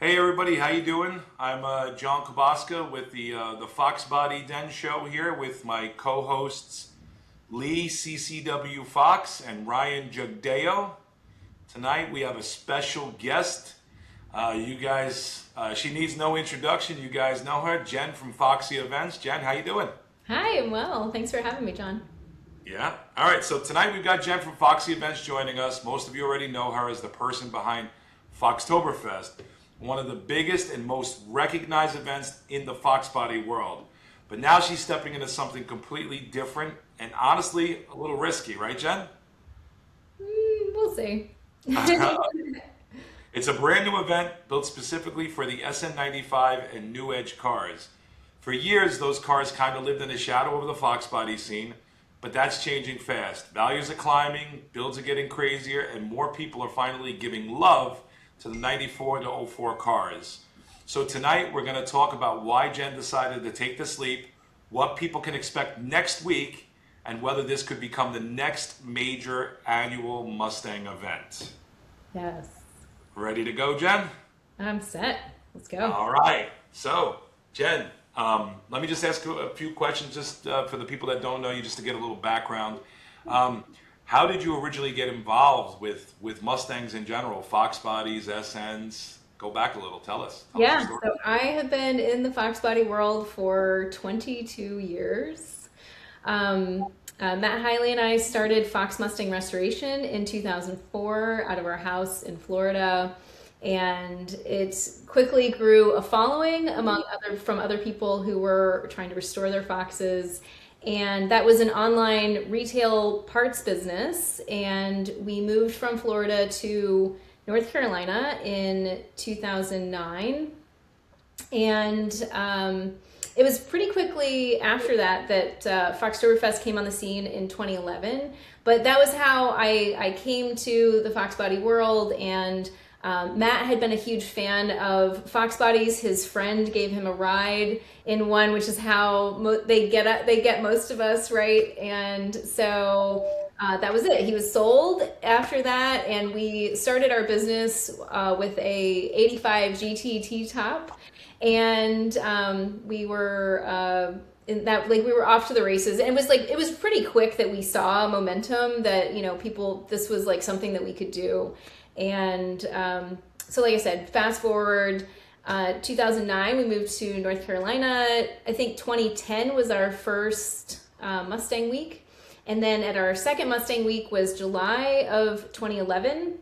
Hey everybody, how you doing? I'm John Kabaska with the Foxbody Den show here with my co-hosts Lee CCW Fox and Ryan Jugdeo. Tonight we have a special guest. She needs no introduction. You guys know her, Jen from Foxy Events. Jen, how you doing? Hi, I'm well. Thanks for having me, John. Yeah. All right. So tonight we've got Jen from Foxy Events joining us. Most of you already know her as the person behind Foxtoberfest, one of the biggest and most recognized events in the Foxbody world. But now she's stepping into something completely different and honestly a little risky, right, Jen? We'll see. It's a brand new event built specifically for the SN95 and New Edge cars. For years, those cars kind of lived in the shadow of the Fox body scene, but that's changing fast. Values are climbing, builds are getting crazier, and more people are finally giving love to the 94 to '04 cars. So tonight, we're going to talk about why Jen decided to take this leap, what people can expect next week, and whether this could become the next major annual Mustang event. Yes, Ready to go, Jen? I'm set. Let's go. All right. So, Jen, let me just ask you a few questions just for the people that don't know you, just to get a little background. Um, how did you originally get involved with Mustangs in general, Fox bodies, SNs? Go back a little. Tell us your Yeah, story. so I have been in the Fox body world for 22 years. Matt Hiley and I started Fox Mustang Restoration in 2004 out of our house in Florida, and it quickly grew a following from other people who were trying to restore their Foxes. And that was an online retail parts business, and we moved from Florida to North Carolina in 2009. And it was pretty quickly after that Foxtoberfest came on the scene in 2011. But that was how I came to the Fox body world. And Matt had been a huge fan of Fox bodies. His friend gave him a ride in one, which is how they get most of us, right? And so that was it. He was sold after that, and we started our business with a 85 GT top, and we were in that, like, we were off to the races. And it was pretty quick that we saw momentum that, people, this was like something that we could do. And so, like I said, fast forward, 2009, we moved to North Carolina. I think 2010 was our first Mustang week. And then at our second Mustang week was July of 2011.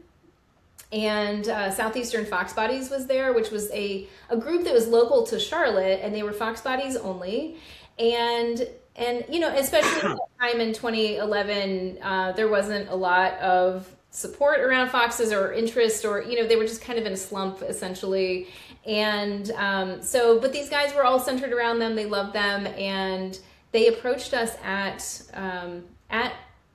And Southeastern Fox Bodies was there, which was a group that was local to Charlotte, and they were Fox Bodies only. And especially at that time in 2011, there wasn't a lot of support around Foxes or interest, or they were just kind of in a slump essentially. And but these guys were all centered around them. They loved them, and they approached us at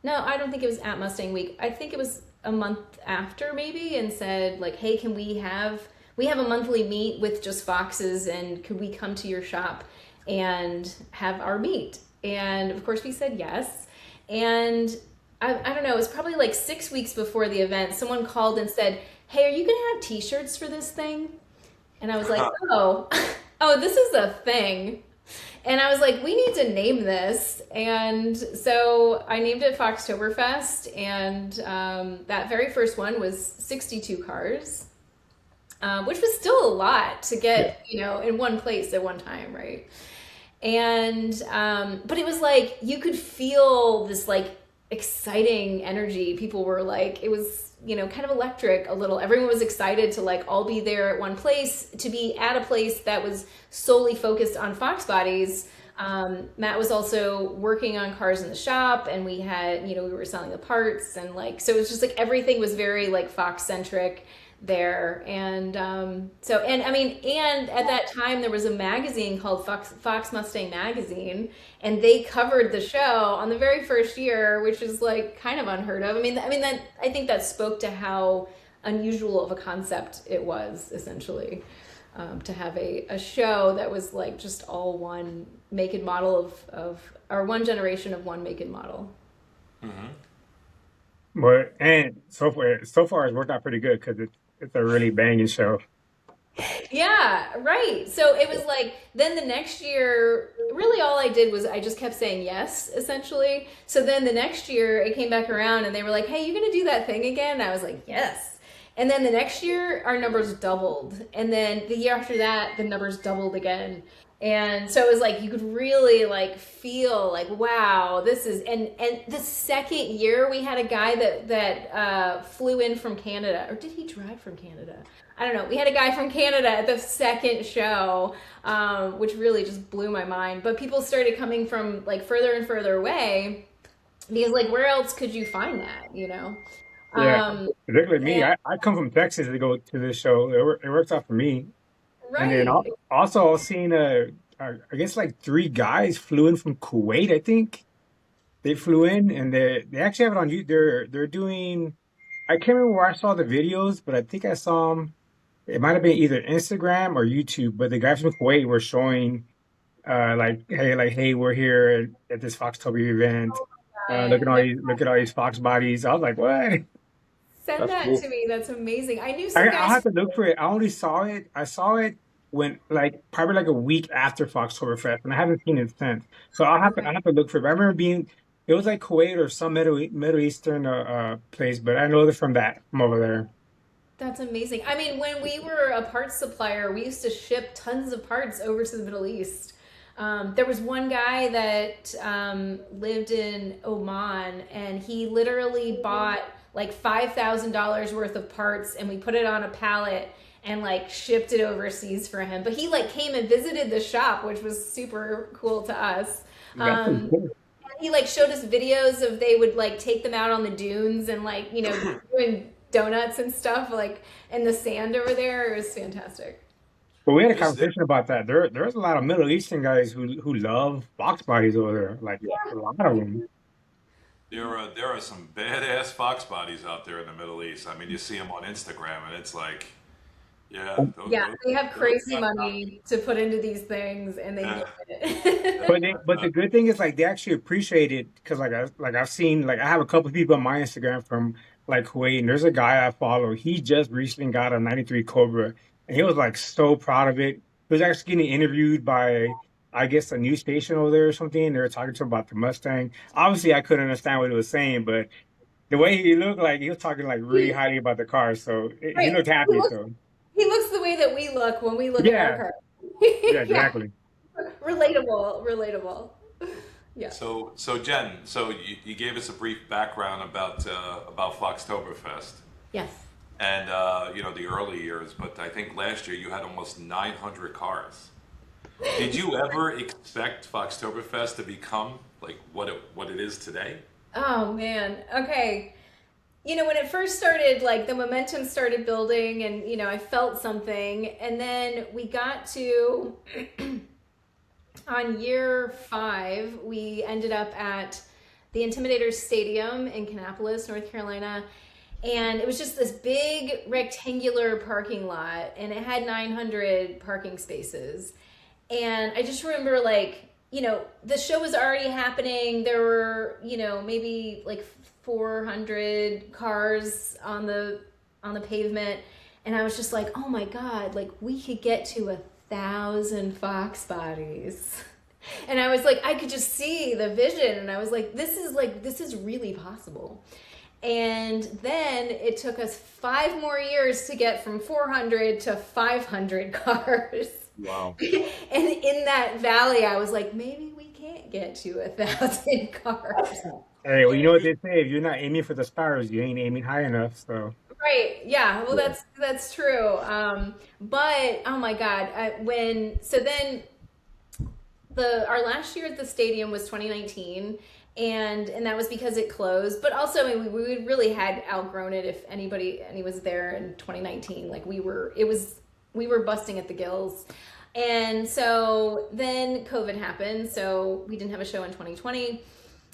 no, I don't think it was at Mustang Week. I think it was a month after maybe, and said like, hey, can we have a monthly meet with just Foxes, and could we come to your shop and have our meet? And of course we said yes. And I don't know, it was probably like 6 weeks before the event, someone called and said, hey, are you gonna have t-shirts for this thing? And I was like, oh, oh, this is a thing. And I was like, we need to name this. And so I named it Foxtoberfest. And that very first one was 62 cars, which was still a lot to get, in one place at one time, right? And but it was like you could feel this like exciting energy. People were like, it was kind of electric a little. Everyone was excited to like all be there at one place, to be at a place that was solely focused on Fox bodies. Matt was also working on cars in the shop, and we had, we were selling the parts, and like, so it was just like everything was very like Fox centric there. And and I mean, and at that time there was a magazine called Fox Mustang Magazine, and they covered the show on the very first year, which is like kind of unheard of. I think that spoke to how unusual of a concept it was, essentially, to have a show that was like just all one make and model of or one generation of one make and model. Hmm. But and so far it's worked out pretty good because it's a really banging show. Yeah, right. So it was like, then the next year, really all I did was I just kept saying yes, essentially. So then the next year it came back around and they were like, hey, you gonna do that thing again? And I was like, yes. And then the next year our numbers doubled. And then the year after that, the numbers doubled again. And so it was like you could really like feel like, wow, this is and the second year we had a guy that flew in from Canada, or did he drive from Canada? I don't know. We had a guy from Canada at the second show, which really just blew my mind. But people started coming from like further and further away because like where else could you find that, you know? Yeah, particularly me. And I come from Texas to go to this show. It works out for me. And then right. also I was seeing I guess like three guys flew in from Kuwait. I think they flew in and they actually have it on you. They're doing. I can't remember where I saw the videos, but I think I saw them. It might have been either Instagram or YouTube. But the guys from Kuwait were showing like hey, we're here at this Foxtober event. God. Look at all these Fox bodies. I was like, what? Send That's that cool. to me. That's amazing. I knew some I'll guys. have to look for it. I only saw it. I saw it when like probably like a week after Foxtoberfest, and I haven't seen it since. So I Okay. have to look for it. But I remember being it was like Kuwait or some Middle Eastern place, but I know they're from over there. That's amazing. I mean, when we were a parts supplier, we used to ship tons of parts over to the Middle East. There was one guy that lived in Oman, and he literally bought like $5,000 worth of parts, and we put it on a pallet and like shipped it overseas for him. But he like came and visited the shop, which was super cool to us. That's pretty Um, cool. he like showed us videos of they would like take them out on the dunes and like doing donuts and stuff like in the sand over there. It was fantastic. But we had a Is there conversation about that. There's a lot of Middle Eastern guys who love box bodies over there. Like a lot of them. there are some badass Fox bodies out there in the Middle East. I mean, you see them on Instagram, and it's like, yeah, Yeah, they have those crazy top top. money to put into these things and they Yeah, nail yeah, it. But the good thing is like they actually appreciate it because I've seen like I have a couple of people on my Instagram from like Kuwait and there's a guy I follow. He just recently got a 93 Cobra and he was like so proud of it. He was actually getting interviewed by I guess a news station over there or something. They were talking to him about the Mustang. Obviously I couldn't understand what he was saying, but the way he looked like he was talking like really he, highly about the car. So he right. looked He happy. looks, So he looks the way that we look when we look at our yeah, car. yeah, Yeah, exactly. relatable, relatable. Yeah. so Jen, so you gave us a brief background about Foxtoberfest Yes. and the early years, but I think last year you had almost 900 cars. Did you ever expect Foxtoberfest to become like what it is today? Oh man. Okay. When it first started, like the momentum started building and, I felt something. And then we got to, on year 5, we ended up at the Intimidators Stadium in Kannapolis, North Carolina. And it was just this big rectangular parking lot and it had 900 parking spaces. And I just remember like, the show was already happening. There were, maybe like 400 cars on the pavement. And I was just like, oh my God, like we could get to 1,000 Fox bodies. And I was like, I could just see the vision. And I was this is really possible. And then it took us 5 more years to get from 400 to 500 cars. Wow. And in that valley, I was like, maybe we can't get to 1,000 cars. Hey, well, you know what they say, if you're not aiming for the stars, you ain't aiming high enough. So, Right. Yeah. Well, yeah. that's true. But oh my God, when so then the our last year at the stadium was 2019, and that was because it closed. But also, I mean, we really had outgrown it. If any was there in 2019, like we were busting at the gills. And so then COVID happened, so we didn't have a show in 2020.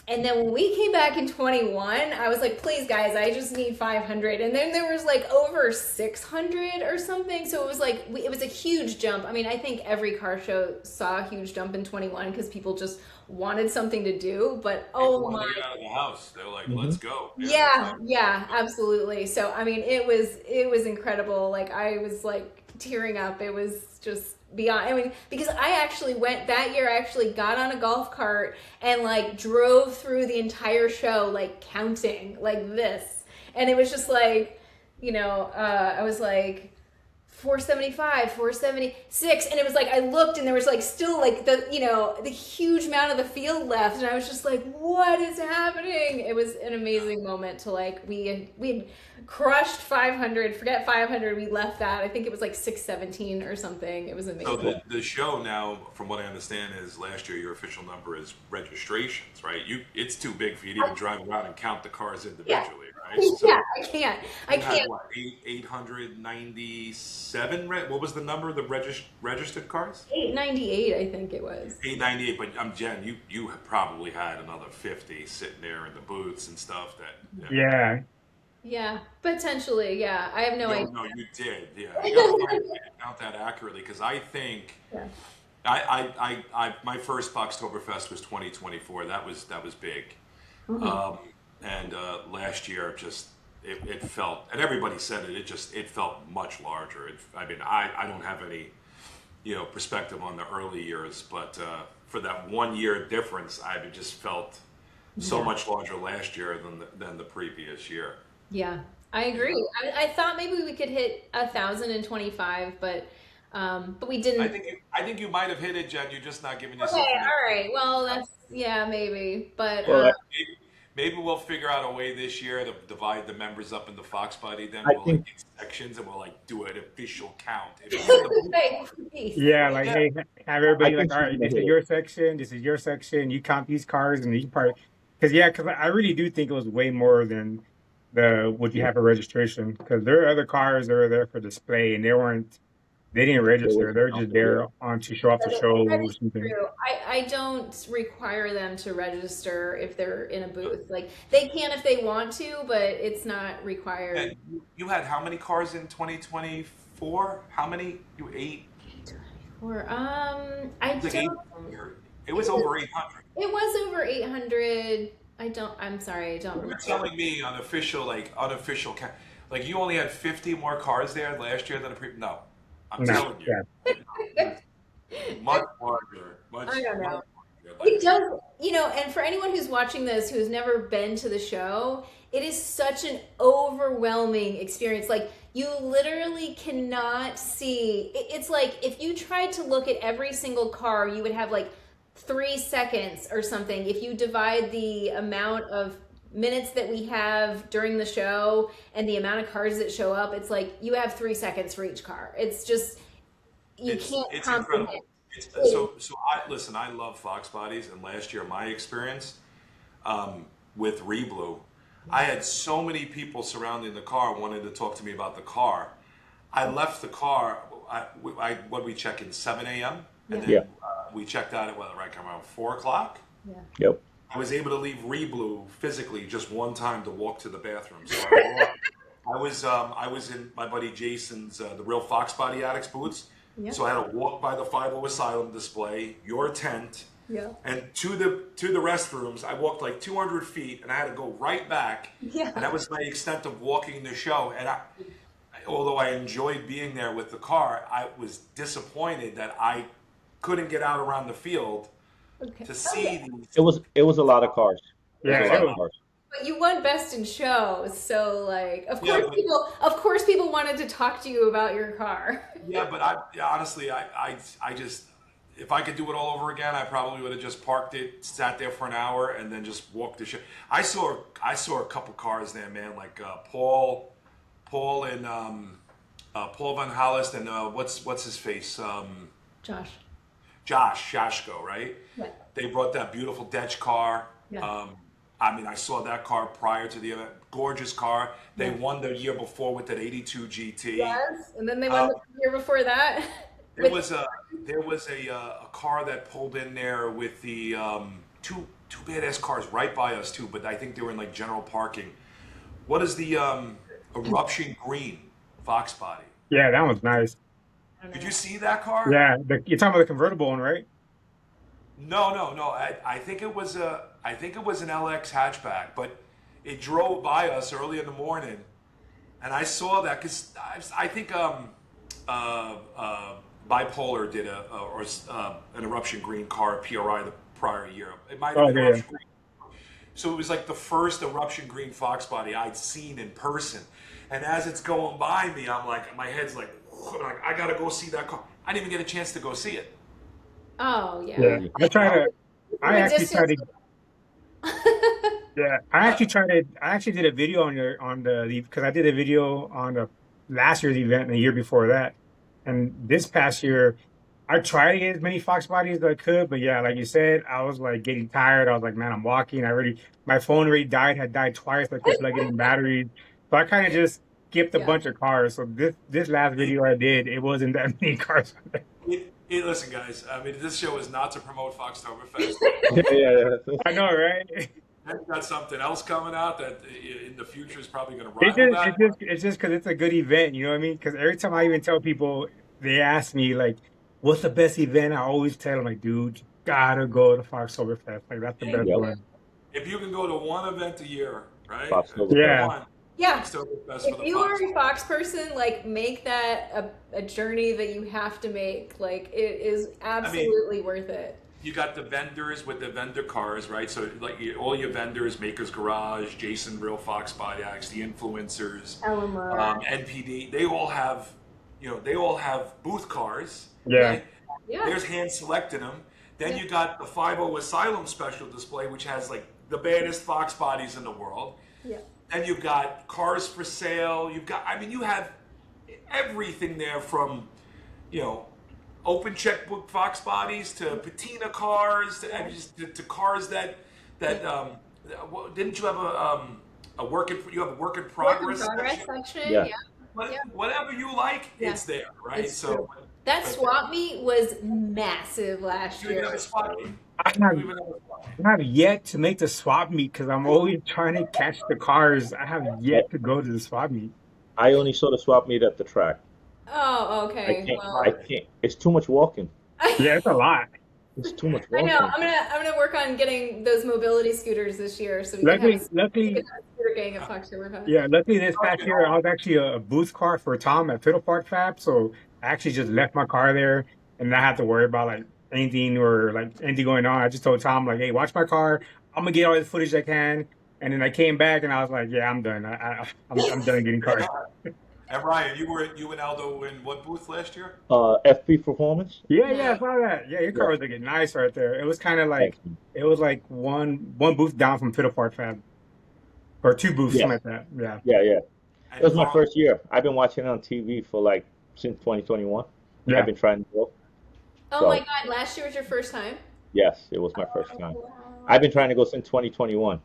And then when we came back in 21, I was like, please guys, I just need 500. And then there was like over 600 or something. So it was like, it was a huge jump. I mean, I think every car show saw a huge jump in 21 because people just wanted something to do. But People oh wanted to my, get out of the house. They were like, Hmm. "Let's go." Yeah, it's yeah, like yeah, absolutely. So, I mean, it was incredible. Like I was like tearing up. It was just beyond. I mean, because I actually went that year. I actually got on a golf cart and like drove through the entire show, like counting like this, and it was just like, I was like 475, 476, and it was like I looked and there was like still like the huge amount of the field left, and I was just like, what is happening? It was an amazing moment to like we had crushed 500. Forget 500. We left that. I think it was like 617 or something. It was So amazing. the show now, from what I understand, is last year your official number is registrations, right? It's too big for you to even drive around and count the cars Yeah. individually, right? So Yeah, I can't. I you had can't. what, 897? What was the number of the registered cars? 898, I think it was. 898. But Jen, you have probably had another 50 sitting there in the booths and stuff that. Yeah. Yeah. Yeah, potentially. Yeah, I have no No, idea. no, you did. Yeah, you got to find a way to count that accurately because I think Yeah. my first Foxtoberfest was 2024. That was big. Mhm. And last year just it felt, and everybody said it. It felt much larger. I mean, I don't have any perspective on the early years, but for that 1 year difference, I just felt so Yeah. much larger last year than the previous year. Yeah, I agree. I thought maybe we could hit 1,025, but we I didn't. think I think you might have hit it, Jen. You're just not giving Okay, yourself enough. all right. Well, that's yeah, maybe. But Well, Maybe we'll figure out a way this year to divide the members up into Foxbody. Then I we'll like think get sections and we'll like do an official count. If you're in the booth, hey, please. Yeah, like yeah, hey, have I everybody like, think all she's right, gonna this hit is it. your section, this is your section. You count these cars, and you part because I really do think it was way more than the what you Yeah, have for registration. Because there are other cars that are there for display, and they didn't there register. was They're just counting. Yeah, there on to show off the show That or is something. true. I don't require them to register if they're in a booth. Like they can if they want to, but it's not required. and you had how many cars in 2024? How many? You eight? Or I Like don't. 800. It It was was over 800. it was over 800. I don't. I'm sorry. I don't You're remember. telling me unofficial count, like you only had 50 more cars there last year than the previous. No, I'm No, telling you, yeah, it was much larger, I don't much know. larger It last year. does, and for anyone who's watching this who's never been to the show, it is such an overwhelming experience. Like, you literally cannot see. It's like if you tried to look at every single car, you would have like 3 seconds or something. If you divide the amount of minutes that we have during the show and the amount of cars that show up, it's like you have 3 seconds for each car. It's just, you can't It's comprehend. incredible. So I listen. I love Fox bodies, and last year my experience with Reblue, I had so many people surrounding the car wanting to talk to me about the car. I left the car. What we check in 7 a.m. and Yeah. then yeah, we checked out at right around 4 o'clock. Yeah. yep. I was able to leave Reblue physically just one time to walk to the bathroom. So I was in my buddy Jason's the real Fox Body Addicts booths. Yeah. So I had to walk by the 50 Asylum display, your tent, Yeah. and to the restrooms. I walked like 200 feet, and I had to go right back. Yeah. And that was my extent of walking the show. And although I enjoyed being there with the car, I was disappointed that I couldn't get out around the field Okay. to Okay. see these. It was a lot of cars. It was yeah. a It lot was of cars. But you won best in show, so like, Yeah, but of course, people wanted to talk to you about your car. yeah, but honestly, I just, if I could do it all over again, I probably would have just parked it, sat there for an hour, and then just walked the show. I saw a couple cars there, man, like Paul and Paul Van Halist and what's his face, Josh. Josh Shashko, right? Yeah. They brought that beautiful Dutch car. Yeah. I mean, I saw that car prior to the event. Gorgeous car. They Yeah. won the year before with that 82 GT. Yes, and then they Uh, won the year before that. There With was a car that pulled in there with the two badass cars right by us too, but I think they were in like general parking. What is the eruption green Fox body? yeah, that was nice. I don't Did know. you see that car? Yeah, you're talking about the convertible one, right? No. I think it was an LX hatchback, but it drove by us early in the morning, and I saw that because I think Bipolar did an eruption green car at PRI the prior year. It might have Oh been yeah. eruption green. So it was like the first eruption green Foxbody I'd seen in person. And as it's going by me, I'm like, my head's like I gotta go see that car. I didn't even get a chance to go see it. Oh Yeah. yeah. I The actually tried distance. to. Yeah, I actually did a video on the because I did a video on the last year's event and the year before that, and this past year I tried to get as many Fox bodies as I could, but yeah, like you said, I was like getting tired. I was like, man, I'm walking. My phone already had died twice. I kept like getting batteries, so I kind of just skipped a Yeah. bunch of cars. So this last video I did, it wasn't that many cars. Listen, guys. I mean, this show is not to promote Foxtoberfest. Yeah. I know, right? I've got something else coming out that in the future is probably going to It's rival just, that. it's just because it's a good event, you know what I mean? Because every time I even tell people, they ask me like, "What's the best event?" I always tell them like, "Dude, you gotta go to Foxtoberfest. Like that's the best Yep. one." If you can go to one event a year, right? Foxtoberfest. Yeah, One Yeah. Foxtoberfest for If the you are Fox. a Fox person, like make that a journey that you have to make. Like it is absolutely worth it. You got the vendors with the vendor cars, right? So like all your vendors, Maker's Garage, Jason Real Fox Body Acts, the influencers, Elamar. NPD, they all have, they all have booth cars, yeah, right? Yeah. There's hand selecting them. Then Yeah. you got the 50 Asylum special display, which has like the baddest Fox bodies in the world. Yeah. Then you've got cars for sale. You have everything there from, open checkbook Fox bodies to patina cars to cars that didn't you have a work in progress section? section. Yeah. Yeah. Whatever you like, Yeah. it's there, right? It's So true. That swap meet was massive last you even have year. a spot meet. I You have, even have a spot meet. I have yet to make the swap meet because I'm always trying to catch the cars. I have I, yet to go to the swap meet. I only saw the swap meet at the track. Oh, I okay. can't. Well, I can't. It's too much walking. Yeah, it's a lot. It's too much I know. walking. I'm gonna work on getting those mobility scooters this year, so we can Luckily, we luckily, can have a scooter gang at Foxtoberfest. Yeah, luckily this past year I was actually a booth car for Tom at Fiddle Park Fab, so I actually just left my car there and not have to worry about like anything or like anything going on. I just told Tom like, "Hey, watch my car. I'm gonna get all the footage I can." And then I came back and I was like, "Yeah, I'm done. I'm done getting cars." And Ryan, you and Aldo in what booth last year? FP Performance. Yeah, I saw that. Yeah, your car was looking nice right there. It was kind of like Thank you. it was like one booth down from Fiddle Park Fab or two booths, Yeah. something like that. Yeah. Yeah. And It was my Carl- first year. I've been watching it on TV for like since 2021. Yeah. I've been trying to go. Oh So my God! Last year was your first time. yes, it was my first time. Wow. I've been trying to go since 2021.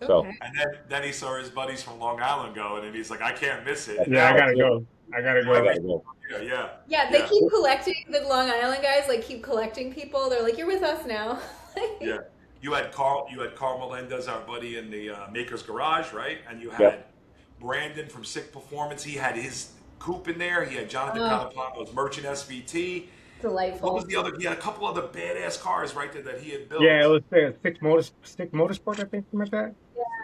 So Okay. And then he saw his buddies from Long Island going, and he's like, I can't miss it. Yeah, I Now- gotta go. I gotta I go. gotta go. Yeah. Yeah, they keep collecting the Long Island guys. Like keep collecting people. They're like, "You're with us now." Yeah. You had Carl Melendez, our buddy in the Maker's Garage, right? And you had Yep. Brandon from Sick Performance. He had his coupe in there. He had Jonathan Oh. Calaplano's Merchant SVT. What Delightful. was the other? He had a couple other badass cars right there that he had built. Yeah, it was Stick Motorsport, I think, something like that.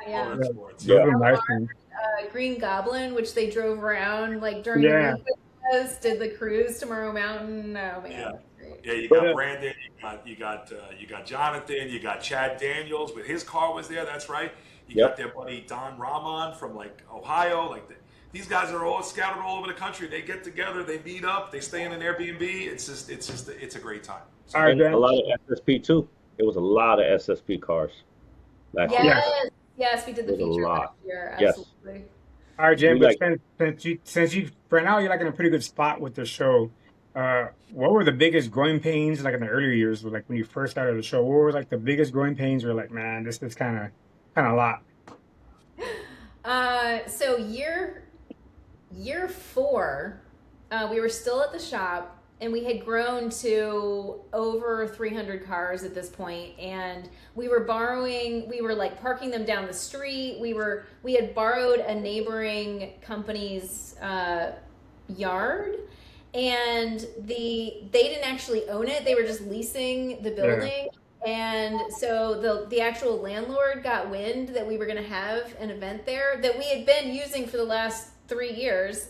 Yeah. Motorsports. Yeah. Those were nice things. Green Goblin, which they drove around like during the Yeah. week with us, did the cruise to Morrow Mountain. Oh man, Yeah. great. Yeah, you But, got Brandon, you got Jonathan, you got Chad Daniels with his car was there. That's right. You Yep. got their buddy Don Rahman from like Ohio. These guys are all scattered all over the country. They get together, they meet up, they stay in an Airbnb. It's a great time. All right, And Ben. a lot of SSP too. It was a lot of SSP cars last year. Yes, we did the There's a feature lot. last year. Yes. Absolutely. All right, Jen. We But like- since you right now you're like in a pretty good spot with the show. What were the biggest growing pains like in the earlier years? Like when you first started the show, what were like the biggest growing pains? Were like, man, this is kind of a lot. So year 4, we were still at the shop, and we had grown to over 300 cars at this point, and we were like parking them down the street. We had borrowed a neighboring company's yard, and they didn't actually own it. They were just leasing the building. And so the actual landlord got wind that we were going to have an event there that we had been using for the last 2 years.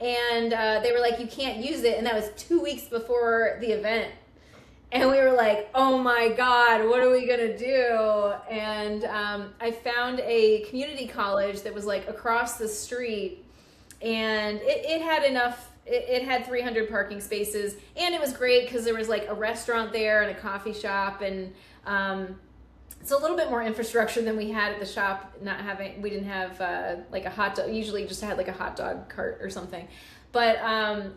and they were like, you can't use it, and that was 2 weeks before the event. And we were like, oh my God, what are we gonna do? And I found a community college that was like across the street, and it had enough, it had 300 parking spaces, and it was great because there was like a restaurant there and a coffee shop, and it's a little bit more infrastructure than we had at the shop. We didn't have like a hot dog, usually just had like a hot dog cart or something. But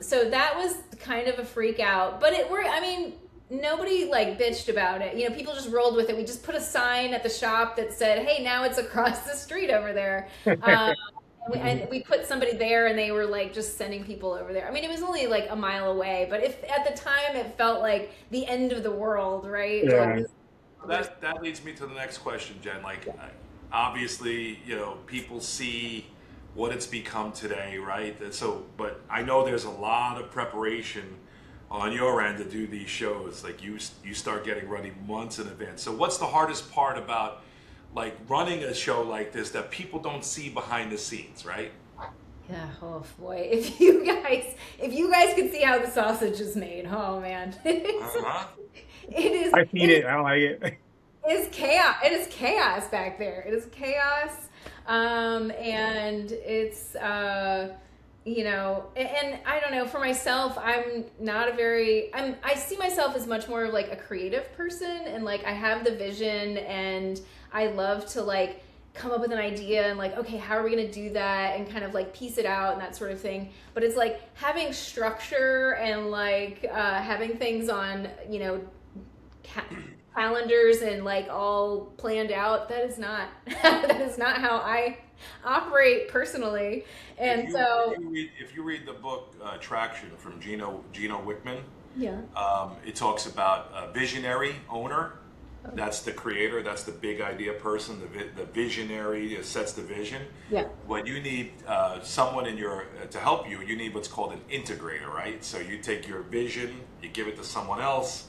so that was kind of a freak out, but it worked. I mean, nobody like bitched about it. You know, people just rolled with it. We just put a sign at the shop that said, hey, now it's across the street over there. And we put somebody there, and they were like just sending people over there. I mean, it was only like a mile away, but if at the time it felt like the end of the world, right? Yeah. Like, that leads me to the next question, Jen. Like, obviously, you know, people see what it's become today, right? And so, but I know there's a lot of preparation on your end to do these shows. Like you start getting ready months in advance. So what's the hardest part about like running a show like this that people don't see behind the scenes, right? Yeah, oh boy. If you guys could see how the sausage is made, oh man. It is. I've seen it. I don't like it. It's chaos. It is chaos back there. It is chaos. And it's, you know, and I don't know, for myself, I see myself as much more of like a creative person, and like I have the vision, and I love to like come up with an idea and like, okay, how are we going to do that, and kind of like piece it out and that sort of thing. But it's like having structure and like having things on, you know, calendars and like all planned out. That is not how I operate personally. And if you read the book Traction from Gino Wickman, yeah, it talks about a visionary owner. That's the creator. That's the big idea person. The visionary sets the vision. yeah, When you need someone to help you, you need what's called an integrator, right? So you take your vision, you give it to someone else,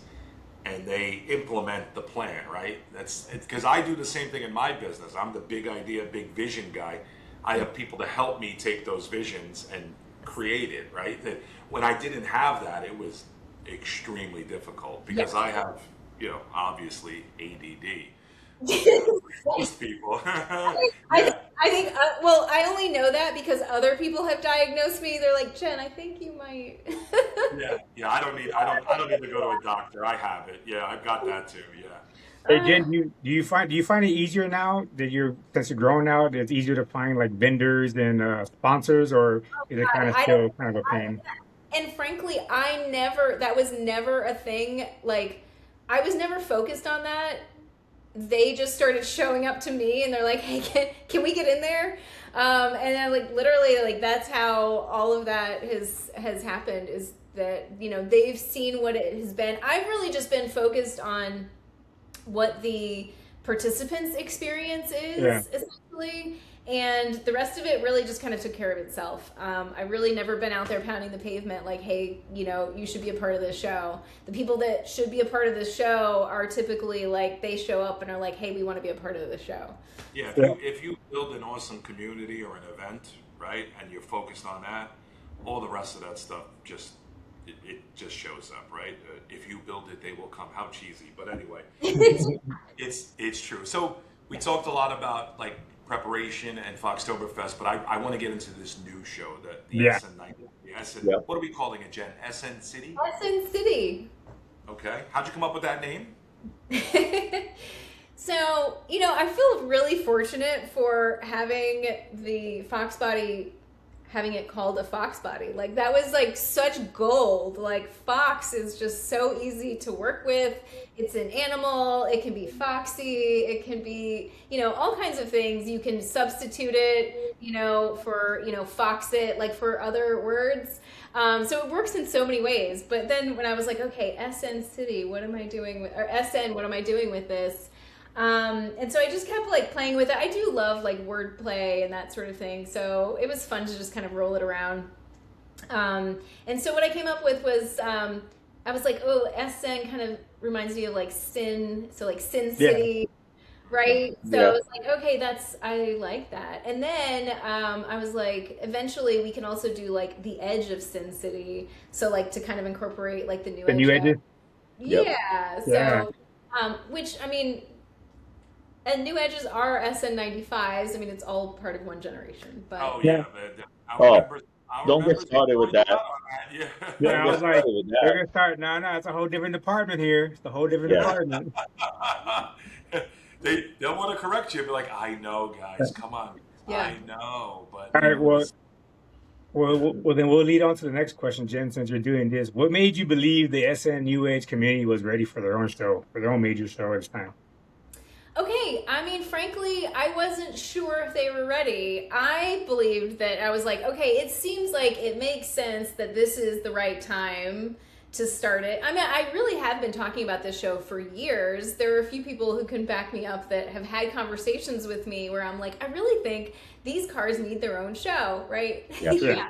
and they implement the plan, right? That's because I do the same thing in my business. I'm the big idea, big vision guy. I have people to help me take those visions and create it, right? That when I didn't have that, it was extremely difficult because I have, you know, obviously ADD. Most people. I think well, I only know that because other people have diagnosed me. They're like, Jen, I think you might. yeah. I don't need to go to a doctor. I have it. Yeah, I've got that too. Yeah. Hey Jen, do you find it easier now that since you're growing out, it's easier to find like vendors and sponsors, or is it kind of still kind of a pain? And frankly, that was never a thing. Like, I was never focused on that. They just started showing up to me, and they're like, hey, can we get in there? And then like literally, like that's how all of that has happened, is that, you know, they've seen what it has been. I've really just been focused on what the participants' experience is, essentially. And the rest of it really just kind of took care of itself. I've really never been out there pounding the pavement like, hey, you know, you should be a part of this show. The people that should be a part of this show are typically like, they show up and are like, hey, we want to be a part of the show. Yeah, if you build an awesome community or an event, right, and you're focused on that, all the rest of that stuff it just shows up, right? If you build it, they will come. How cheesy, but anyway, it's true. So we talked a lot about like preparation and Foxtoberfest, but I want to get into this new show, the SN95. What are we calling it, Jen? SN City? SN City. Okay. How'd you come up with that name? So, you know, I feel really fortunate for having the Foxbody, having it called a Foxbody. Like, that was like such gold. Like, Fox is just so easy to work with. It's an animal. It can be foxy. It can be, you know, all kinds of things. You can substitute it, you know, for, you know, fox it, like for other words. So it works in so many ways. But then when I was like, okay, SN City, what am I doing with, or SN, what am I doing with this? And so I just kept like playing with it. I do love like wordplay and that sort of thing. So it was fun to just kind of roll it around. And so what I came up with was, I was like, oh, SN kind of reminds me of like Sin. So like Sin City. Right. So I Yeah. was like, okay, I like that. And then I was like, eventually we can also do like the edge of Sin City. So like to kind of incorporate like the new The edge new guy. edges. Yep. Yeah. Yeah. So, which I mean, and new edges are SN95s. I mean, it's all part of one generation, but Oh Yeah. yeah, man. I Oh, remember. I don't get remember started with going to that. on that. Yeah. Don't I get was like, started with they're that. gonna start. No, no, it's a whole different department here. It's a whole different Yeah. department. Yeah. They'll want to correct you, be like, I know, guys, come on, yeah. I know, but All you right. know Well, this. then we'll lead on to the next question, Jen. Since you're doing this, what made you believe the SN New Age community was ready for their own show, for their own major show this time? Okay, I mean, frankly, I wasn't sure if they were ready. I believed that I was like, okay, it seems like it makes sense that this is the right time to start it. I mean, I really have been talking about this show for years. There are a few people who can back me up that have had conversations with me where I'm like, I really think these cars need their own show, right? Yes. Yeah.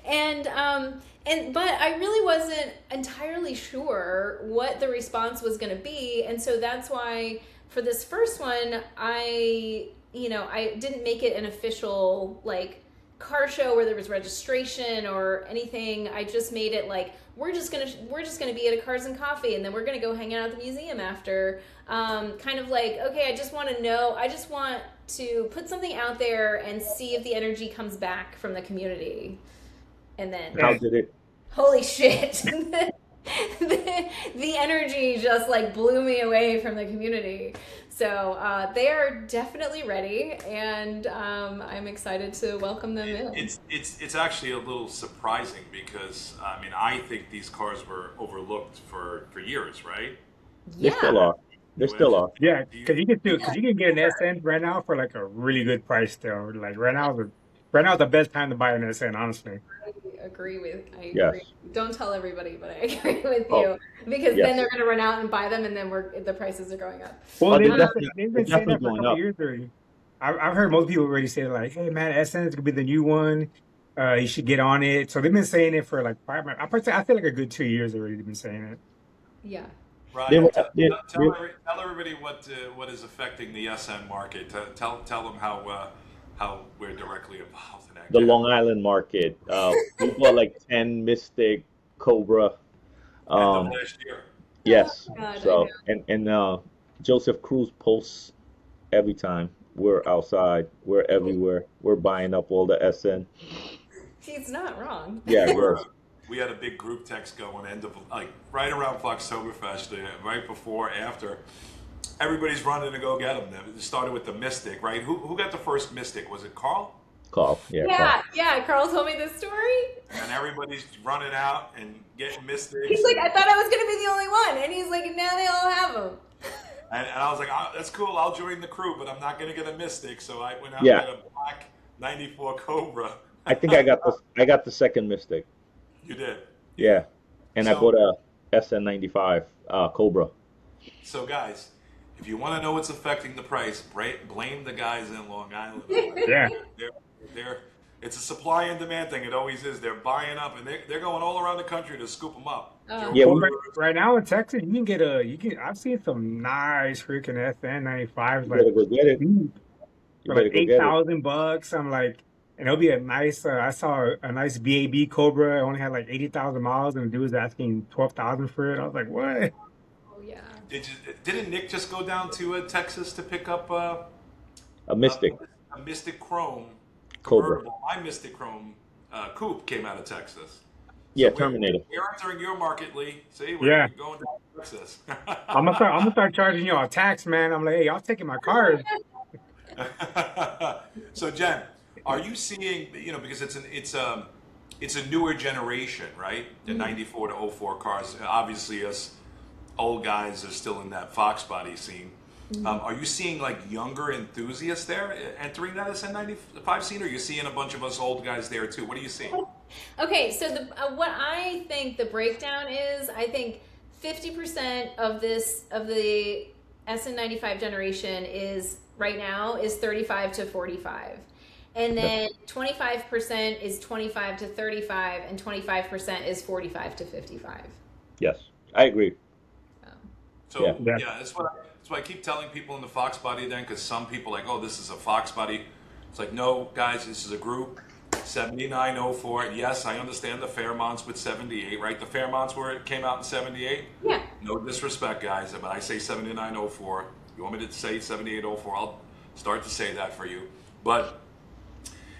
Yeah. And but I really wasn't entirely sure what the response was going to be, and so that's why for this first one, I didn't make it an official like car show where there was registration or anything. I just made it like we're just gonna be at a Cars and Coffee, and then we're gonna go hang out at the museum after. Kind of like, okay, I just want to know. I just want to put something out there and see if the energy comes back from the community. And then, How did it? holy shit, the energy just like blew me away from the community. So they are definitely ready, and I'm excited to welcome them in. It's actually a little surprising because I mean I think these cars were overlooked for years, right? They still Yeah, are. They New Edge. still are. Yeah, Do you, because you can get an SN right now for like a really good price still. Like right now is the best time to buy an SN, honestly. I agree with. I Yes. agree. Don't tell everybody, but I agree with Oh, you because then yes. they're going to run out and buy them, and then the prices are going up. Well, Oh, they've been they're saying definitely that for a going couple of up. years already. I've heard most people already say like, "Hey man, SN is gonna be the new one. You should get on it." So they've been saying it for like 5 months. I feel like a good 2 years already. They've been saying it. Yeah. They Ryan, were. They, tell everybody what is affecting the SN market. Tell them how we're directly involved in that. the Jen. Long Island market. We bought like 10 Mystic, Cobra. End of Um, last year. yes. God, I know. So and Joseph Cruz posts every time. We're outside. We're everywhere. We're buying up all the SN. He's not wrong. Yeah, We yes. we had a big group text going end of like right around Foxtoberfest, right before, after. Everybody's running to go get them. It started with the Mystic, right? Who got the first Mystic? Was it Carl? Carl. Yeah, Carl. Yeah, yeah. Carl told me this story. And everybody's running out and getting Mystics. He's like, I thought I was going to be the only one, and he's like, now they all have them. And I was like, oh, that's cool. I'll join the crew, but I'm not going to get a Mystic. So I went out Yeah. and got a black 94 Cobra. I think I got the second Mystic. You did. Yeah. And I So- bought a SN95 Cobra. So, guys, if you want to know what's affecting the price, blame the guys in Long Island. Yeah. It's a supply and demand thing. It always is. They're buying up, and they're going all around the country to scoop them up. Oh. Yeah, Well, we- right now in Texas, you can get I've seen some nice freaking SN95s You better like go get it. huge, You for better like go get it. $8,000. I'm like, and it'll be a nice. I saw a nice BAB Cobra. It only had like 80,000 miles, and the dude was asking 12,000 for it. I was like, what? Oh, yeah. Didn't Nick just go down to Texas to pick up A Mystic. a Mystic Chrome Cobra. convertible? My Mystic Chrome coupe came out of Texas. Yeah, So Terminator. We're entering your market, Lee. See, we're Yeah. going down to Texas. I'm gonna start charging y'all a tax, man. I'm like, hey, y'all taking my cars? So Jen, are you seeing, because it's a newer generation, right? The 94 to '04 cars. Obviously, us old guys are still in that Foxbody scene. Are you seeing like younger enthusiasts there entering that SN95 scene, or are you seeing a bunch of us old guys there too? What are you seeing? Okay, so what I think the breakdown is, I think 50% of the SN95 generation is right now is 35 to 45. And then 25% is 25 to 35, and 25% is 45 to 55. Yes, I agree. So Yeah. yeah, That's why I keep telling people in the Foxbody then, because some people like, oh, this is a Foxbody. It's like, no, guys, this is a group. 7904. And yes, I understand the Fairmonts with 78, right? The Fairmonts where it came out in 78. Yeah. No disrespect, guys, but I say 7904. You want me to say 7804? I'll start to say that for you. But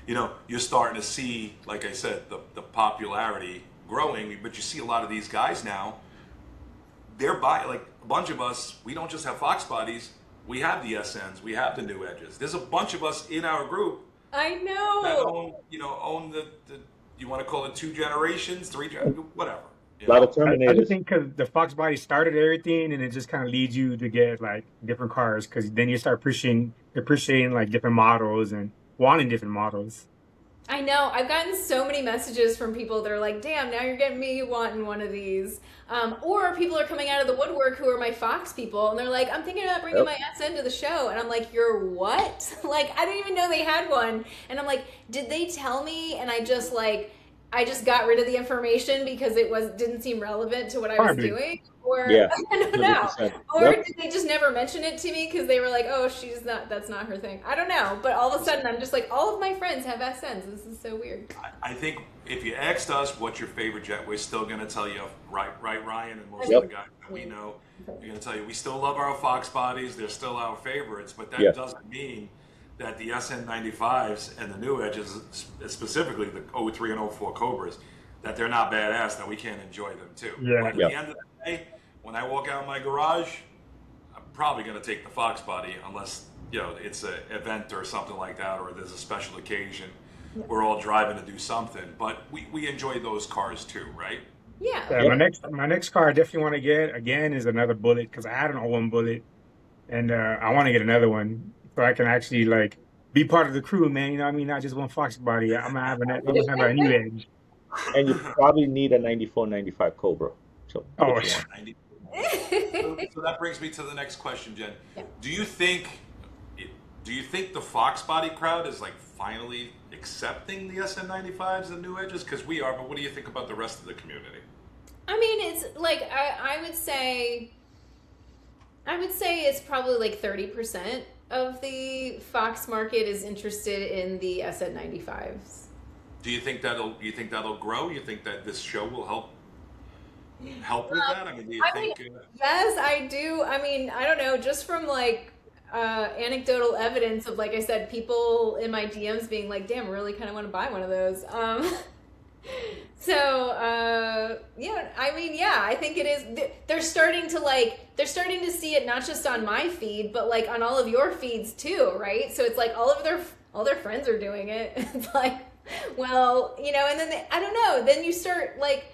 you know, you're starting to see, like I said, the popularity growing. But you see a lot of these guys now. They're like a bunch of us. We don't just have Fox bodies. We have the SNs. We have the New Edges. There's a bunch of us in our group I that know. own the you want to call it 2 generations, 3 whatever. A lot of I just Terminators. think because the Fox body started everything, and it just kind of leads you to get like different cars, because then you start appreciating like different models and wanting different models. I know. I've gotten so many messages from people that are like, damn, now you're getting me wanting one of these. Or people are coming out of the woodwork who are my Fox people, and they're like, I'm thinking about bringing Yep. my SN to the show. And I'm like, you're what? Like, I didn't even know they had one. And I'm like, did they tell me? And I just got rid of the information because it didn't seem relevant to what I was Probably. doing. Or Yeah, I don't know. 100%. Or Yep. did they just never mention it to me because they were like, oh, that's not her thing. I don't know. But all of a sudden, I'm just like, all of my friends have SNs. This is so weird. I think if you asked us what's your favorite jet, we're still going to tell you, right, Ryan, and most Yep. of the guys that we know, we're going to tell you we still love our Fox bodies. They're still our favorites, but that Yeah. doesn't mean that the SN95s and the New Edges, specifically the 03 and 04 Cobras, that they're not badass, that we can't enjoy them too. Yeah. But at Yeah. the end of the day, when I walk out of my garage, I'm probably going to take the Fox body unless, it's an event or something like that, or there's a special occasion. We're all driving to do something, but we enjoy those cars too, right? Yeah. Yeah, Yep. my next car I definitely want to get again is another Bullet, because I had an O1 Bullet, and I want to get another one so I can actually like be part of the crew, man. You know what I mean? Not just one Fox body. I'm gonna have a New Edge. And you probably need a 94, 95 Cobra. So Oh, if you want. 90. So that brings me to the next question, Jen. Yeah. Do you think the Fox body crowd is like finally accepting the SN95s and New Edges? Because we are, but what do you think about the rest of the community? I mean, it's like I would say it's probably like 30% of the Fox market is interested in the SN95s. Do you think that'll grow? You think that this show will help with that? I mean, do you I think? Yes, I do. I mean, I don't know, just from like anecdotal evidence of, like I said, people in my DMs being like, damn, I really kind of want to buy one of those. Yeah, I mean, yeah, I think it is. They're starting to see it not just on my feed, but like on all of your feeds too, right? So it's like all their friends are doing it. It's like, well, and then I don't know. Then you start like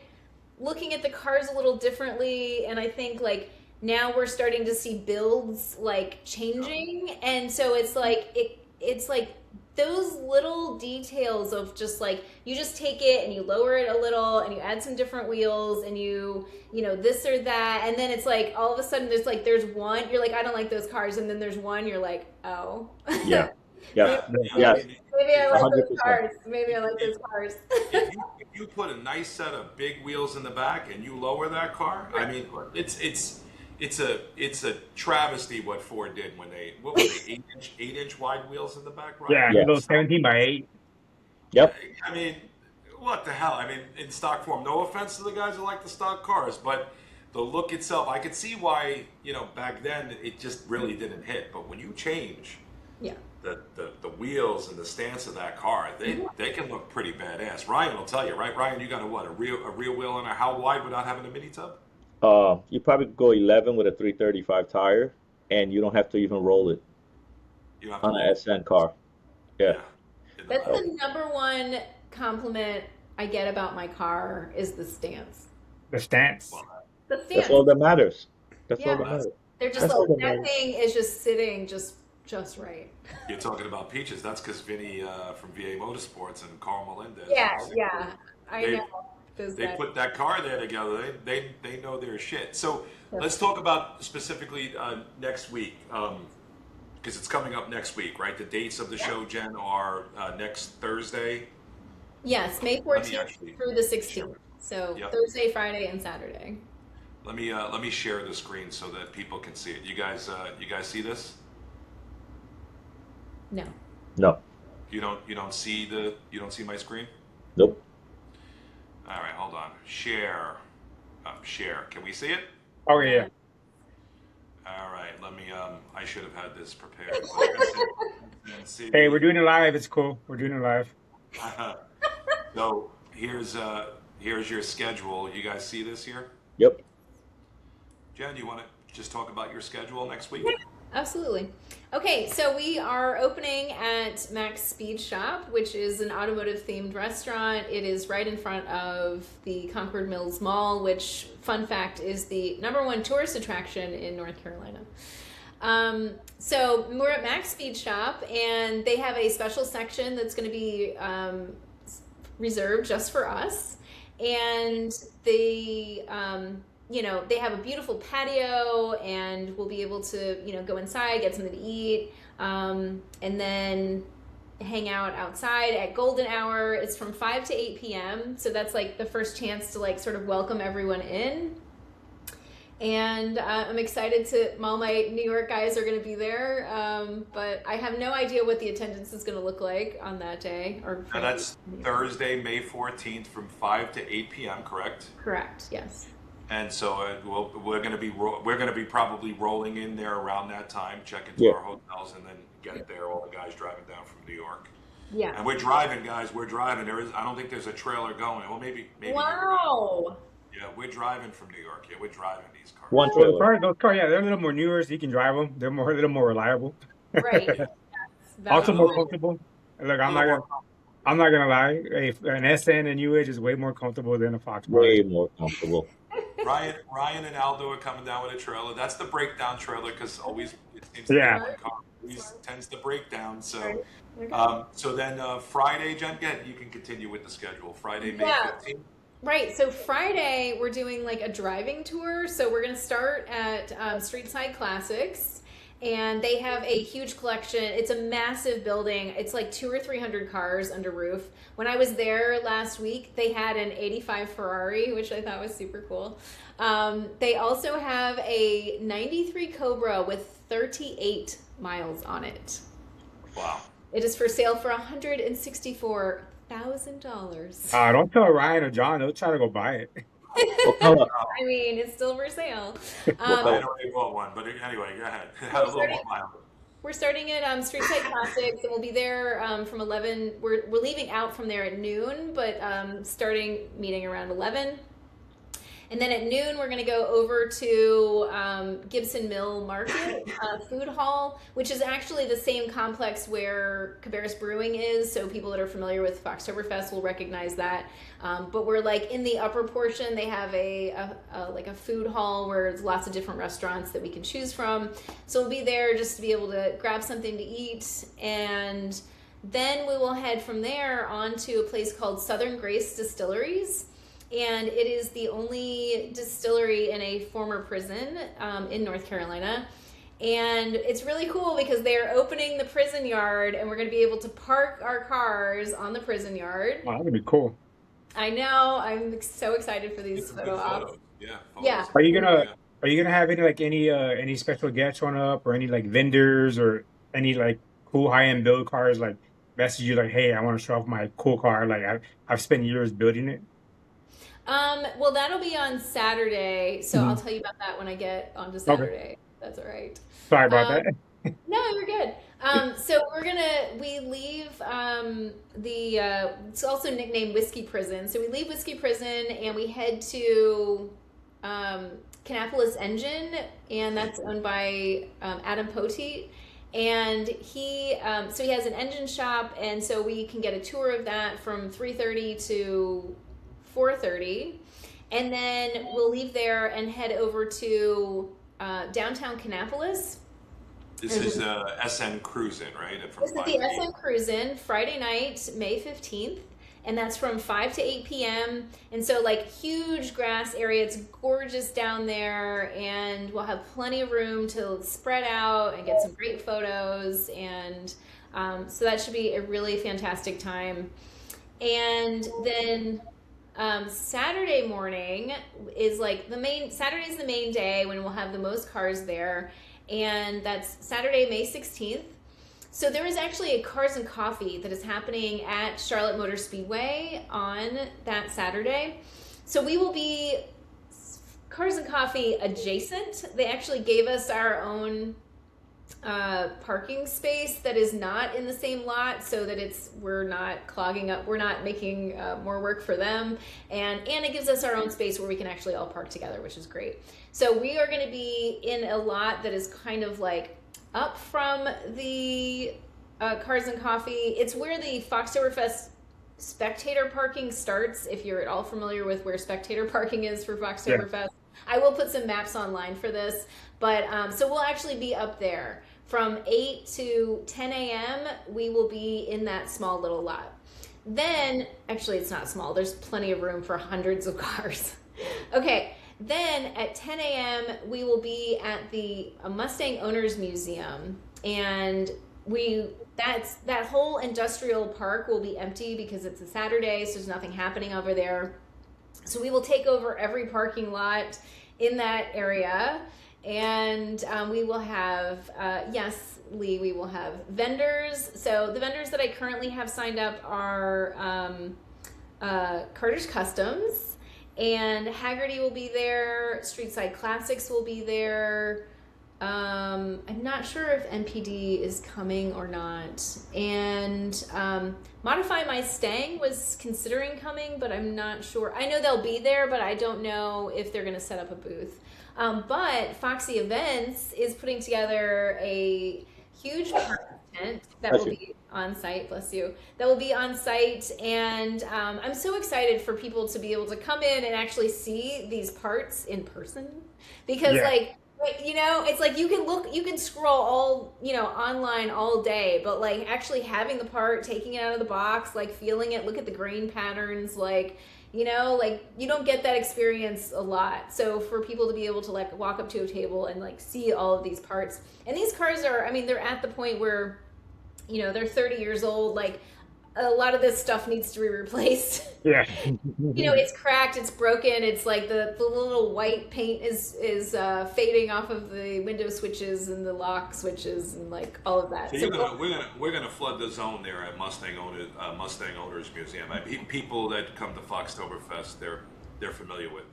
looking at the cars a little differently, and I think like now we're starting to see builds like changing, and so it's like it's like those little details of just like you just take it and you lower it a little and you add some different wheels and you this or that, and then it's like all of a sudden there's one you're like, I don't like those cars, and then there's one you're like, oh Yeah. Yeah. Yes. maybe I like those 100%. cars. Maybe I like those cars. If you put a nice set of big wheels in the back and you lower that car, I mean, it's a travesty what Ford did when what were they, 8-inch wide wheels in the back, right? yeah, Yes. those 17x8. Yep. I mean, what the hell? I mean, in stock form. No offense to the guys who like the stock cars, but the look itself, I could see why back then it just really didn't hit. But when you change Yeah. the wheels and the stance of that car, they can look pretty badass. Ryan will tell you, right? Ryan, you got a rear wheel on a how wide without having a mini tub? You probably go 11 with a 335 tire, and you don't have to even roll it You have to on an SN car. Yeah. That's the number one compliment I get about my car is the stance. The stance. The stance. That's all that matters. That's Yeah. all that matters. They're just That's like, all that that thing is just sitting just right. You're talking about peaches. That's because Vinny from VA Motorsports and Carl Melendez. Yeah. I They- know. Those They guys. put that car there together. They know their shit. So let's talk about specifically next week, because it's coming up next week, right? The dates of the show, Jen, are next Thursday. Yes, May Let me 14th actually- through the 16th. So Yep. Thursday, Friday, and Saturday. let me share the screen so that people can see it. You guys see this? No. No. You don't see my screen? Nope. All right, hold on. Share. Share. Can we see it? Oh yeah. All right. Let me. I should have had this prepared. Hey, we're doing it live. It's cool. We're doing it live. So here's your schedule. You guys see this here? Yep. Yeah. Jen, you want to just talk about your schedule next week? Absolutely. Okay, so we are opening at Mac's Speed Shop, which is an automotive themed restaurant. It is right in front of the Concord Mills Mall, which, fun fact, is the #1 tourist attraction in North Carolina. So we're at Mac's Speed Shop, and they have a special section that's going to be reserved just for us. And they they have a beautiful patio, and we'll be able to, go inside, get something to eat, and then hang out outside at golden hour. It's from 5 to 8 p.m. So that's like the first chance to like sort of welcome everyone in. And I'm excited all my New York guys are going to be there, but I have no idea what the attendance is going to look like on that day. Now that's Thursday, May 14th from 5 to 8 p.m., correct? Correct, yes. And so we're going to be probably rolling in there around that time, checking to Yeah. our hotels, and then get there. All the guys driving down from New York. Yeah. And we're driving, guys. We're driving. I don't think there's a trailer going. Well, maybe. Wow. Yeah, we're driving from New York. Yeah, we're driving these cars. One Well, trailer. those cars, yeah, they're a little more newer, so you can drive them. They're a little more reliable. Right. Yes. Also more Valuable. comfortable. Look, A little more I'm not gonna lie. An SN and New Edge is way more comfortable than a Foxbody. Way more comfortable. Ryan and Aldo are coming down with a trailer. That's the breakdown trailer because always it seems to Yeah. be one car always tends to break down. So, Okay. so then Friday, Jen, you can continue with the schedule. Friday, May Yeah. 15th. Right. So Friday we're doing like a driving tour. So we're going to start at Street Side Classics, and they have a huge collection. It's a massive building. It's like 200 or 300 cars under roof. When I was there last week, they had an '85 Ferrari, which I thought was super cool. They also have a '93 Cobra with 38 miles on it. Wow. It is for sale for $164,000. Don't tell Ryan or John; they'll try to go buy it. What color? I mean, it's still for sale. I already bought one, but anyway, go ahead. Have a little more mileage. We're starting at Streetside Classics, and we'll be there from 11. We're leaving out from there at noon, but starting meeting around 11. And then at noon, we're going to go over to Gibson Mill Market Food Hall, which is actually the same complex where Cabarrus Brewing is. So people that are familiar with Foxtoberfest will recognize that. But we're like in the upper portion. They have like a food hall where there's lots of different restaurants that we can choose from. So we'll be there just to be able to grab something to eat. And then we will head from there on to a place called Southern Grace Distilleries. And it is the only distillery in a former prison in North Carolina. And it's really cool because they're opening the prison yard, and we're going to be able to park our cars on the prison yard. Wow, that'd be cool. I know. I'm so excited for these Some photo good ops. photos. Yeah. Yeah. photos. Are you gonna Yeah. Are you gonna have any special guests showing up, or any like vendors, or any like cool high end build cars like message you like, hey, I want to show off my cool car. Like I've spent years building it. Well, that'll be on Saturday, so I'll tell you about that when I get onto Saturday. That's all right. Sorry about Um, that. No, you're good. So we leave it's also nicknamed Whiskey Prison. So we leave Whiskey Prison and we head to Kannapolis Engine, and that's owned by Adam Poteet. And he has an engine shop, and so we can get a tour of that from 3:30 to 4:30, and then we'll leave there and head over to downtown Kannapolis. This is SN Cruisin', right? From This is 5 the to 8. SN Cruisin', Friday night, May 15th, and that's from 5 to 8 p.m. And so like huge grass area, it's gorgeous down there, and we'll have plenty of room to spread out and get some great photos, and so that should be a really fantastic time. And then Saturday morning is like Saturday's the main day when we'll have the most cars there. And that's Saturday, May 16th. So there is actually a Cars and Coffee that is happening at Charlotte Motor Speedway on that Saturday. So we will be Cars and Coffee adjacent. They actually gave us our own parking space that is not in the same lot, so that we're not clogging up, we're not making more work for them, and it gives us our own space where we can actually all park together, which is great. So we are going to be in a lot that is kind of like up from the Cars and Coffee. It's where the Foxtoberfest spectator parking starts, if you're at all familiar with where spectator parking is for Foxtoberfest. Yeah. I will put some maps online for this, but so we'll actually be up there. From 8 to 10 a.m., we will be in that small little lot. Then, actually it's not small, there's plenty of room for hundreds of cars. Okay, then at 10 a.m., we will be at the Mustang Owners Museum, and that whole industrial park will be empty because it's a Saturday, so there's nothing happening over there. So we will take over every parking lot in that area, and we will have, yes, Lee, we will have vendors. So the vendors that I currently have signed up are Carter's Customs, and Haggerty will be there, Streetside Classics will be there. I'm not sure if NPD is coming or not, and Modify My Stang was considering coming, but I'm not sure. I know they'll be there, but I don't know if they're going to set up a booth. But Foxy Events is putting together a huge tent that will be on site, bless you, that will be on site, and I'm so excited for people to be able to come in and actually see these parts in person, because you know, it's like you can scroll all, you know, online all day, but like actually having the part, taking it out of the box, like feeling it, look at the grain patterns, like, you know, like you don't get that experience a lot. So for people to be able to like walk up to a table and like see all of these parts, and these cars are, I mean, they're at the point where, you know, they're 30 years old, like a lot of this stuff needs to be replaced. Yeah. You know, it's cracked, it's broken, it's like the little white paint is fading off of the window switches and the lock switches and like all of that. So we're gonna flood the zone there at Mustang Owners Museum. I mean, people that come to Foxtoberfest, they're familiar with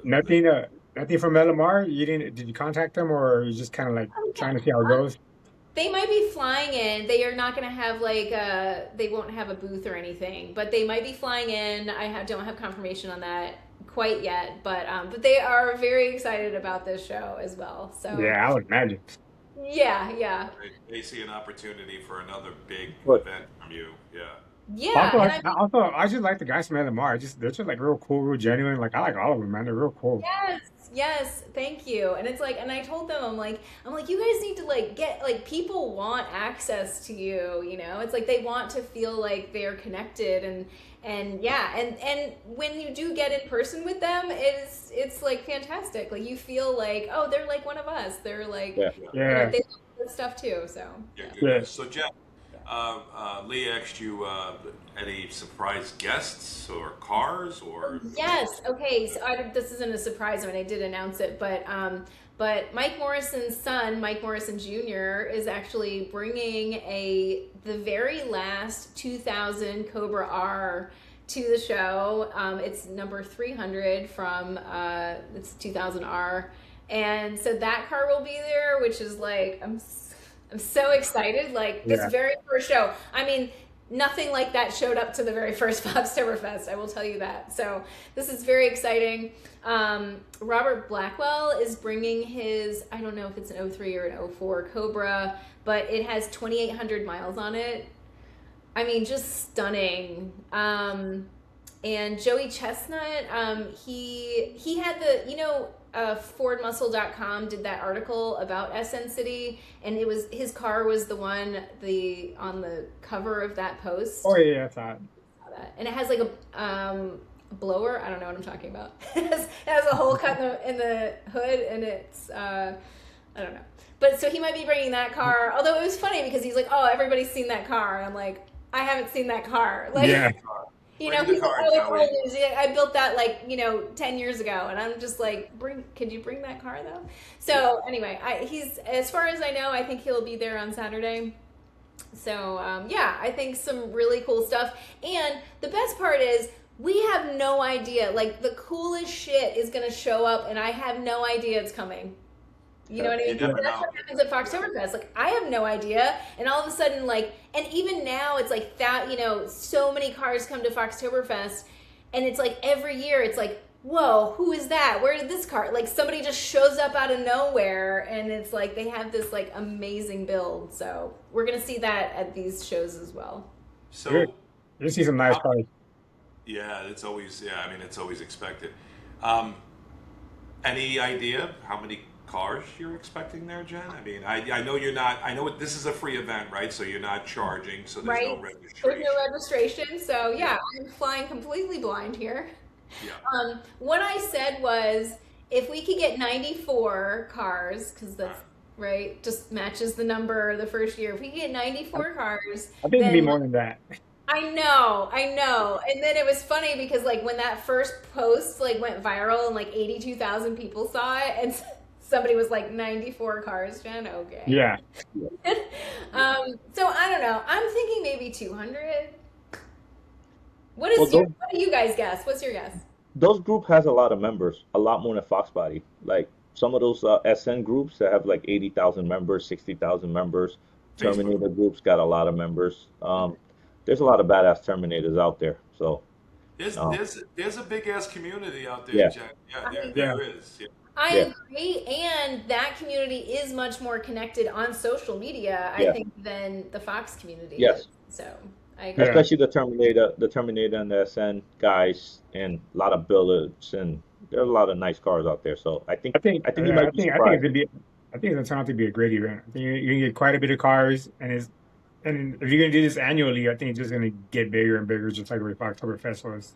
nothing from LMR. Did you contact them, or you just kind of like trying to see how it goes? They might be flying in. They are not going to have like they won't have a booth or anything, but they might be flying in. I don't have confirmation on that quite yet, but they are very excited about this show as well. So yeah, I would imagine. Yeah. They see an opportunity for another big event from you. Yeah. Yeah. Also, I just like the guys from LMR. They're just like real cool, real genuine. Like I like all of them, man. They're real cool. Yes, thank you. And it's like, and I told them, I'm like, you guys need to like get, like, people want access to you, you know? It's like they want to feel like they're connected, and yeah, and when you do get in person with them, it's like fantastic. Like you feel like, oh, they're like one of us. They're like, yeah. You know, they love this stuff too. So yeah. So Jeff, Lee asked you any surprise guests or cars or? Yes. Okay. So this isn't a surprise when I did announce it, but Mike Morrison's son, Mike Morrison Jr., is actually bringing the very last 2000 Cobra R to the show. It's number 300 from it's 2000 R, and so that car will be there, which is like I'm so excited. Like this very first show. I mean, nothing like that showed up to the very first Foxtoberfest, I will tell you that. So this is very exciting. Robert Blackwell is bringing his, I don't know if it's an 03 or an 04 Cobra, but it has 2,800 miles on it. I mean, just stunning. And Joey Chestnut, he had the, you know, FordMuscle.com did that article about SN City, and it was his car was the one on the cover of that post. Oh yeah, I saw that. And it has like a blower. I don't know what I'm talking about. It has a hole cut in the hood, and it's I don't know. But so he might be bringing that car. Although it was funny because he's like, oh, everybody's seen that car, and I'm like, I haven't seen that car. Like, yeah. You know, Bring the he's like, car, oh, Joey. it's old news. I built that like, 10 years ago. And I'm just like, could you bring that car though? So anyway, he's, as far as I know, I think he'll be there on Saturday. So yeah, I think some really cool stuff. And the best part is we have no idea. Like the coolest shit is going to show up and I have no idea it's coming. You know what I You mean? never That's know. what happens at Foxtoberfest. Like I have no idea, and all of a sudden, like, and even now, it's like that. So many cars come to Foxtoberfest, and it's like every year, it's like, whoa, who is that? Where did this car? Like somebody just shows up out of nowhere, and it's like they have this like amazing build. So we're gonna see that at these shows as well. Good. So, You see some nice how, cars. yeah, it's always, yeah, I mean, it's always expected. Um, any idea how many cars you're expecting there, Jen? I mean, I know you're not, I know this is a free event, right? So you're not charging, so there's no Right? There's registration. no registration, so Yeah, yeah, I'm flying completely blind here. yeah. What I said was if we could get 94 cars, because All that's right. right, just matches the number the first year. If we could get 94 cars, I think it'd be then more than that. I know. And then it was funny because like when that first post like went viral and like 82,000 people saw it, and somebody was like 94 cars, Jen. Okay. Yeah. So I don't know. I'm thinking maybe 200. Well, What do you guys guess? What's your guess? those group has a lot of members, a lot more than Foxbody. Like some of those SN groups that have like 80,000 members, 60,000 members. Facebook. Terminator groups got a lot of members. There's a lot of badass Terminators out there. So, There's um, there's there's a big ass community out there, yeah, Jen. Yeah, there Yeah. there is. Yeah. I yeah, agree, and that community is much more connected on social media, I yeah, think, than the Fox community is. yes. So I agree. Yeah. Especially the Terminator and the SN guys, and a lot of bullets, and there are a lot of nice cars out there. So I think I think you yeah, might be I think surprised. I think it's gonna turn out to be a great event. I think you're gonna get quite a bit of cars, and if you're gonna do this annually, I think it's just gonna get bigger and bigger, just like what Oktoberfest was. Is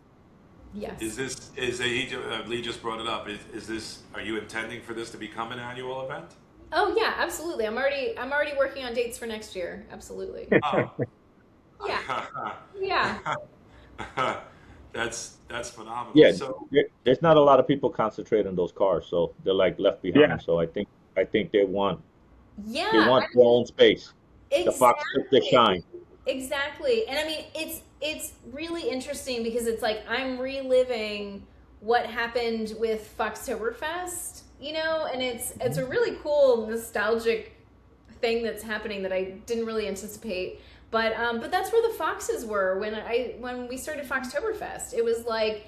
Yes. this is a, Lee just brought it up. Is this, are you intending for this to become an annual event? Oh yeah, absolutely. I'm already working on dates for next year. Absolutely. Oh. Yeah. Yeah. That's phenomenal. Yeah, So there's not a lot of people concentrate on those cars, so they're like left Yeah. behind. So I think they Yeah. want their own space. The Fox took their Exactly. shine. Exactly. And I mean, it's really interesting because it's like I'm reliving what happened with Foxtoberfest, and it's a really cool nostalgic thing that's happening that I didn't really anticipate. But that's where the foxes were when we started Foxtoberfest. It was like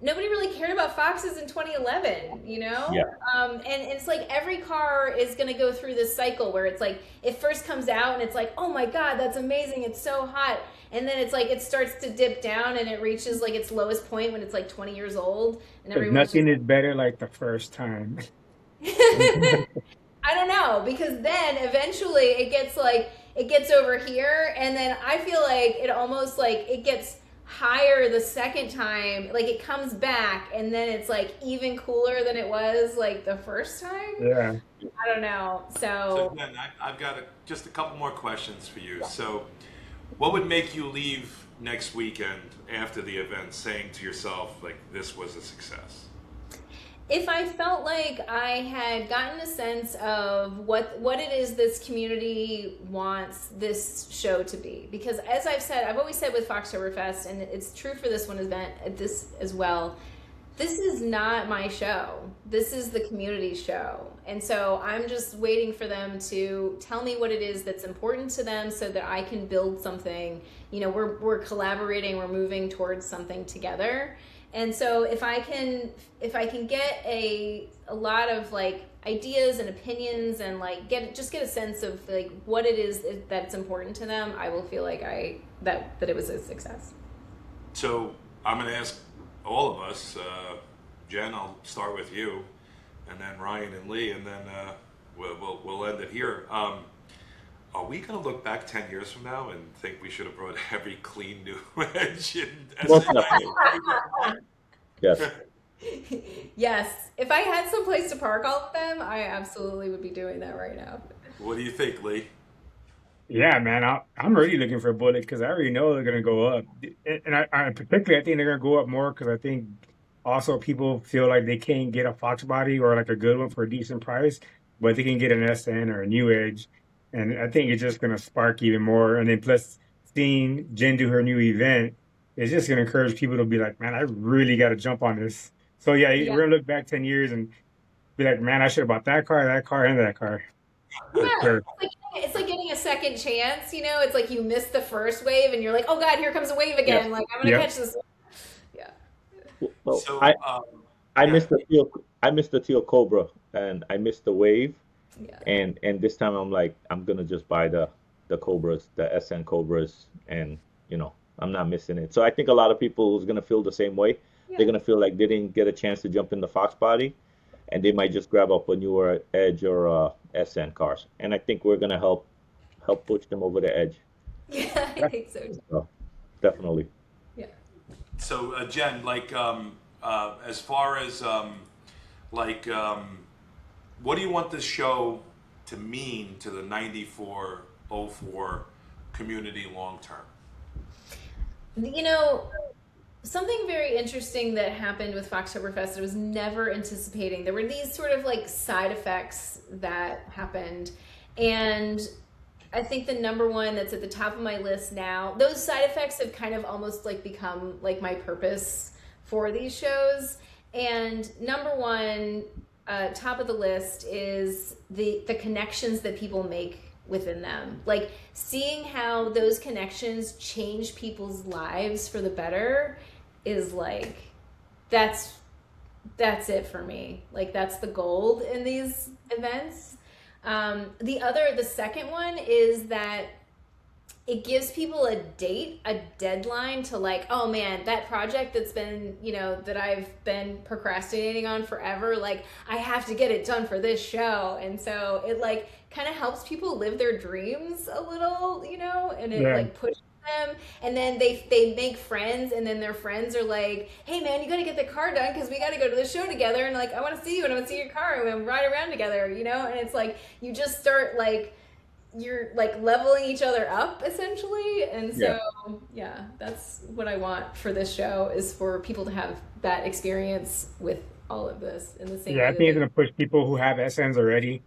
nobody really cared about foxes in 2011, Yeah, and it's like every car is going to go through this cycle where it's like it first comes out and it's like, oh my god, that's amazing, it's so hot, and then it's like it starts to dip down and it reaches like its lowest point when it's like 20 years old and Because everyone's just nothing is better like the first time. I don't know, because then eventually it gets over here, and then I feel like it almost like it gets higher the second time, like it comes back, and then it's like even cooler than it was like the first time. Yeah. I don't know. so So Glenn, I've got just a couple more questions for you. So, what would make you leave next weekend after the event saying to yourself like this was a success? if I felt like I had gotten a sense of what it is this community wants this show to be, because as I've always said with Foxtoberfest, and it's true for this one event, this as well. This is not my show. This is the community's show, and so I'm just waiting for them to tell me what it is that's important to them, so that I can build something. We're collaborating. We're moving towards something together. And so if I can get a lot of like ideas and opinions and like get a sense of like what it is that's important to them, I will feel like that it was a success. So I'm going to ask all of us. Jen, I'll start with you, and then Ryan and Lee, and then we'll end it here. Are we going to look back 10 years from now and think we should have brought every clean new edge in most definitely. SN95? Yes. Yes, if I had some place to park all of them, I absolutely would be doing that right now. What do you think, Lee? Yeah, man, I'm already looking for a bullet because I already know they're gonna go up, and I particularly I think they're gonna go up more because I think also people feel like they can't get a Fox body or like a good one for a decent price, but they can get an SN or a New Edge, and I think it's just gonna spark even more. And then plus seeing Jen do her new event, it's just gonna encourage people to be like, man, I really got to jump on this. So yeah, Yeah. we're gonna look back 10 years and be like, man, I should have bought that car, and that car for Yeah, sure. it's like getting a second chance, you know? It's like you missed the first wave and you're like, oh God, here comes a wave Yep. again. Like, I'm gonna Yep. catch this one. Yeah. Well, So, I yeah. missed the teal Cobra, and I missed the wave, Yeah. and this time I'm like, I'm gonna just buy the Cobras, the SN Cobras, and I'm not missing it. So I think a lot of people who's gonna feel the same way. They're Yeah. gonna feel like they didn't get a chance to jump in the Fox body, and they might just grab up a newer Edge or SN cars. And I think we're gonna help push them over the edge. Yeah, I think so too. So definitely. Yeah. So, Jen, like, as far as like, what do you want this show to mean to the 9404 community long term? You know, something very interesting that happened with Foxtoberfest, I was never anticipating. There were these sort of like side effects that happened. And I think the number one that's at the top of my list now, those side effects have kind of almost like become like my purpose for these shows. And number one, top of the list is the connections that people make within them. Like seeing how those connections change people's lives for the better is like that's that's it for me. Like that's the gold in these events. The second one is that it gives people a date, a deadline to like, oh man, that project that's been, that I've been procrastinating on forever, like I have to get it done for this show. And so it like kind of helps people live their dreams a little, and it Yeah. like pushes them. And then they make friends, and then their friends are like, hey man, you got to get the car done because we got to go to the show together. And like, I want to see you and I want to see your car and we ride around together, and it's like, you just start like, you're like leveling each other up essentially. And Yeah. so yeah, that's what I want for this show, is for people to have that experience with all of this in the same Yeah, I way that think it's they. gonna push people who have SNs already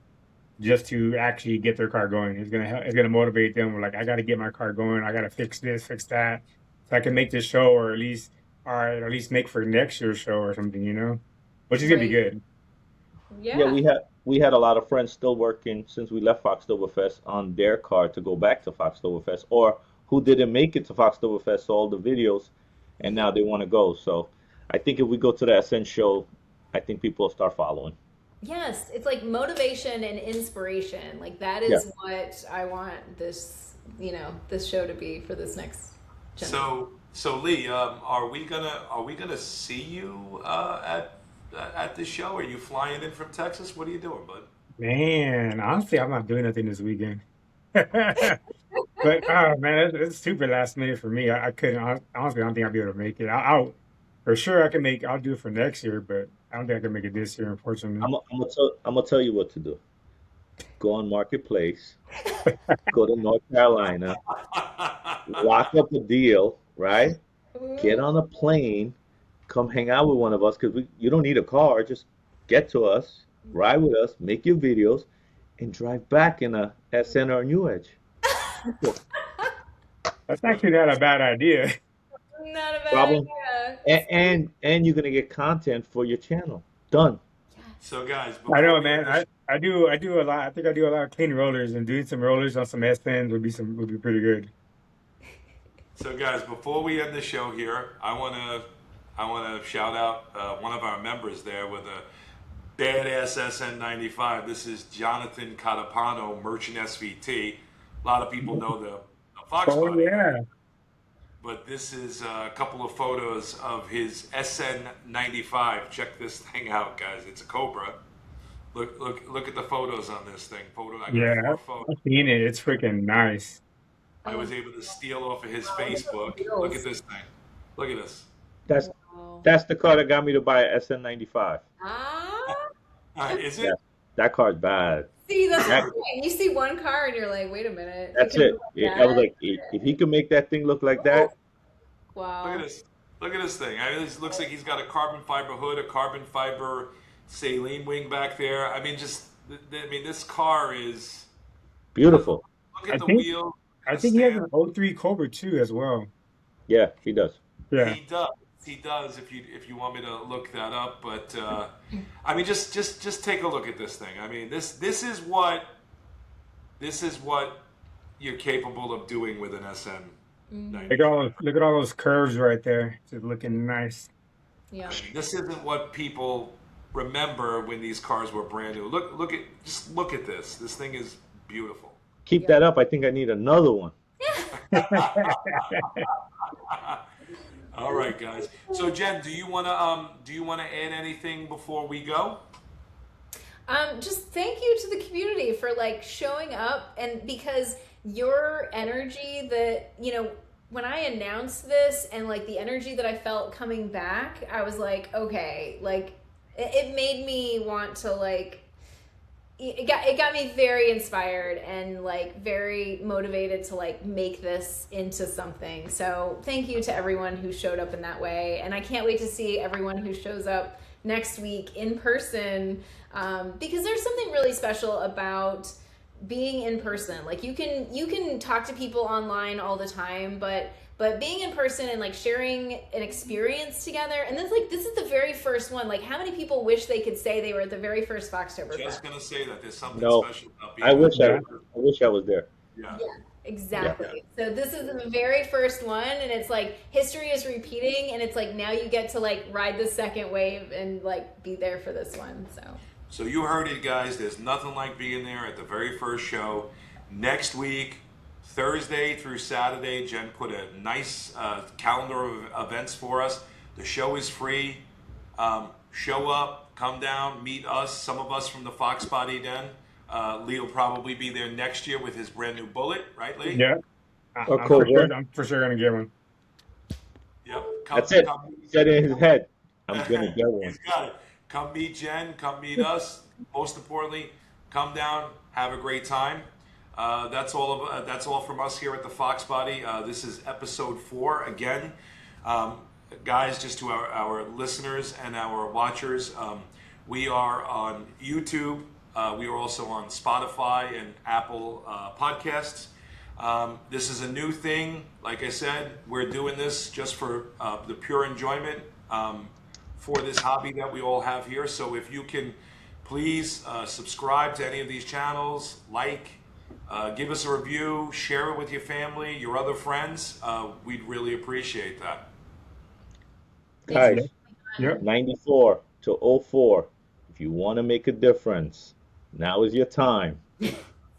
just to actually get their car going. It's gonna help, it's gonna motivate them. Like, I got to get my car going. I got to fix this, fix that, so I can make this show, or at least make for next year's show or something. Which is gonna be Right. good. Yeah, Yeah. we had a lot of friends still working since we left Foxtoberfest on their car to go back to Foxtoberfest, or who didn't make it to Foxtoberfest, saw all the videos, and now they want to go. So I think if we go to the SN show, I think people will start following. Yes, it's like motivation and inspiration. Like that Yeah. is what I want this show to be for this next generation. So Lee, are we gonna see you at this show? Are you flying in from Texas? What are you doing, bud? Man, honestly, I'm not doing nothing this weekend. But oh man, it's super last minute for me. I couldn't honestly. I don't think I'll be able to make it. I'll for sure I can make. I'll do it for next year, but I don't think I can make it this year, unfortunately. I'm gonna tell you what to do. Go on Marketplace, go to North Carolina, lock up a deal, right? Get Ooh. on a plane, come hang out with one of us because you don't need a car. Just get to us, ride with us, make your videos, and drive back in a SN or a New Edge. Simple. That's actually not a bad idea. Not a bad Problem. idea. And you're gonna get content for your channel. Done. So guys, I before know, we end man. this, I do a lot. I think I do a lot of clean rollers, and doing some rollers on some S10s would be pretty good. so guys, before we end the show here, I wanna shout out one of our members there with a badass SN95. This is Jonathan Catapano, Merchant SVT. A lot of people know the Fox Oh Body guy, yeah. but this is a couple of photos of his SN95. Check this thing out, guys. It's a Cobra. Look at the photos on this thing. I got Yeah, four photos. I've seen it. It's freaking nice. I Oh, was able to steal off of his wow, look at the Facebook. Look at wheels. this thing. Look at this. That's Wow. that's the car that got me to buy a SN95. Ah, Is Yeah, it? that car's bad. See, that's what That, I'm saying. You see one car and you're like, wait a minute, it that's can it. look like I was that. like, if he could make that thing look like Oh, that, Look at wow. this. Look at this thing. I mean, this looks like he's got a carbon fiber hood, a carbon fiber saline wing back there. I mean, I mean, this car is. beautiful. Look at I the think wheel, I the think he has stand. an '03 Cobra too as well. Yeah, he does. Yeah. He does. He does. If you want me to look that up, but I mean, just take a look at this thing. I mean, this is what you're capable of doing with an Look at SN95. all those curves right there. Just looking nice. Yeah. I mean, this isn't what people remember when these cars were brand new. Just look at this. This thing is beautiful. Keep Yeah. that up. I think I need another one. All right, guys. So Jen, do you wanna add anything before we go? Just thank you to the community for like showing up, and because your energy that, when I announced this and like the energy that I felt coming back, I was like, okay, like it made me want to like it got me very inspired and like very motivated to like make this into something. So thank you to everyone who showed up in that way, and I can't wait to see everyone who shows up next week in person, because there's something really special about being in person. Like you can talk to people online all the time, but being in person and like sharing an experience together, and this is the very first one. Like, how many people wish they could say they were at the very first Foxtoberfest? Just gonna say that there's something No, special about I being wish there. Yeah. I wish I was there. Yeah. Yeah, Yeah. exactly. So this is the very first one, and it's like history is repeating, and it's like now you get to like ride the second wave and like be there for this one. So you heard it, guys. There's nothing like being there at the very first show. Next week, Thursday through Saturday, Jen put a nice calendar of events for us. The show is free. Show up, come down, meet us. Some of us from the Foxbody Den. Lee will probably be there next year with his brand new Bullet, right, Lee? Yeah. Or Cobra. I'm for sure gonna get one. Yep. That's it. Come. He said it in his head. I'm gonna get one. He's got it. Come meet Jen. Come meet us. Most importantly, come down. Have a great time. That's all from us here at the Foxbody. This is episode 4 again. Guys, just to our listeners and our watchers, we are on YouTube. We are also on Spotify and Apple Podcasts. This is a new thing. Like I said, we're doing this just for the pure enjoyment for this hobby that we all have here. So if you can please subscribe to any of these channels, give us a review, share it with your family, your other friends. We'd really appreciate that. Guys, Yep. 94 to 04. If you want to make a difference, now is your time.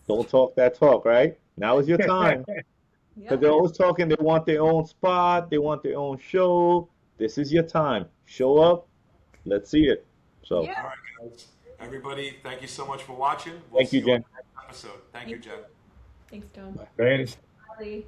Don't talk that talk, right? Now is your time. Because they're always talking, they want their own spot, they want their own show. This is your time. Show up. Let's see it. So, Yeah. All right, guys. Everybody, thank you so much for watching. We'll thank see you, you on Jen. the next episode. Thank you, Jen. Thanks, Tom. Thanks. Bye.